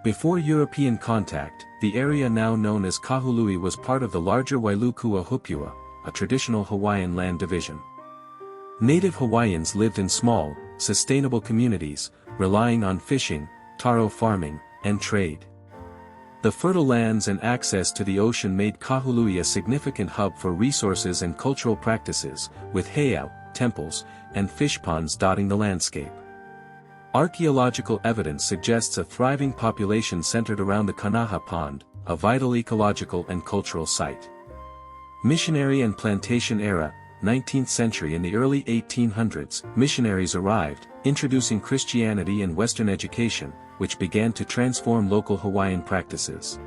Before European contact, the area now known as Kahului was part of the larger Wailuku'auhupua, a traditional Hawaiian land division. Native Hawaiians lived in small, sustainable communities, relying on fishing, taro farming, and trade. The fertile lands and access to the ocean made Kahului a significant hub for resources and cultural practices, with heiau, temples, and fish ponds dotting the landscape. Archaeological evidence suggests a thriving population centered around the Kanaha Pond, a vital ecological and cultural site. Missionary and plantation era, 19th century. In the early 1800s, missionaries arrived, introducing Christianity and Western education, which began to transform local Hawaiian practices.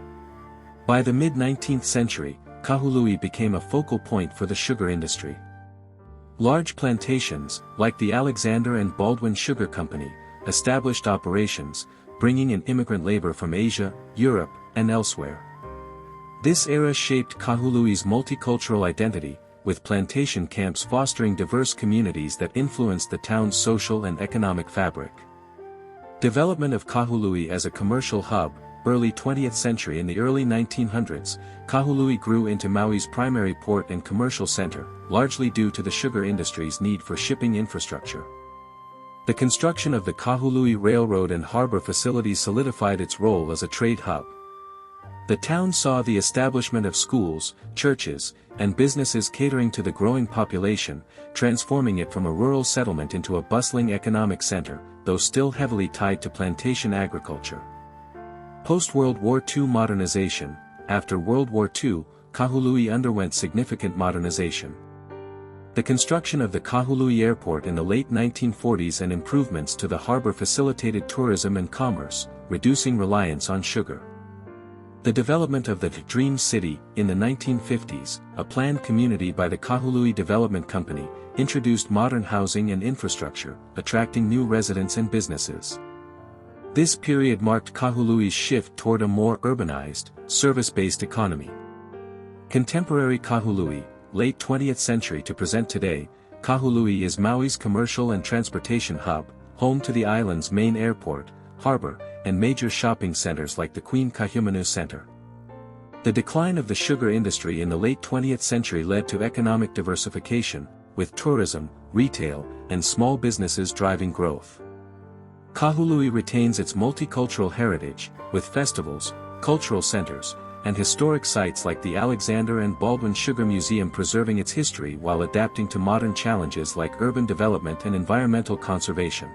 By the mid-19th century, Kahului became a focal point for the sugar industry. Large plantations, like the Alexander and Baldwin Sugar Company, established operations, bringing in immigrant labor from Asia, Europe, and elsewhere. This era shaped Kahului's multicultural identity, with plantation camps fostering diverse communities that influenced the town's social and economic fabric. Development of Kahului as a commercial hub, early 20th century. In the early 1900s, Kahului grew into Maui's primary port and commercial center, largely due to the sugar industry's need for shipping infrastructure. The construction of the Kahului Railroad and harbor facilities solidified its role as a trade hub. The town saw the establishment of schools, churches, and businesses catering to the growing population, transforming it from a rural settlement into a bustling economic center, though still heavily tied to plantation agriculture. Post-World War II modernization. After World War II, Kahului underwent significant modernization. The construction of the Kahului Airport in the late 1940s and improvements to the harbor facilitated tourism and commerce, reducing reliance on sugar. The development of the Dream City, in the 1950s, a planned community by the Kahului Development Company, introduced modern housing and infrastructure, attracting new residents and businesses. This period marked Kahului's shift toward a more urbanized, service-based economy. Contemporary Kahului, late 20th century to present today, Kahului is Maui's commercial and transportation hub, home to the island's main airport, harbor, and major shopping centers like the Queen Kahumanu Center. The decline of the sugar industry in the late 20th century led to economic diversification, with tourism, retail, and small businesses driving growth. Kahului retains its multicultural heritage, with festivals, cultural centers, and historic sites like the Alexander and Baldwin Sugar Museum preserving its history while adapting to modern challenges like urban development and environmental conservation.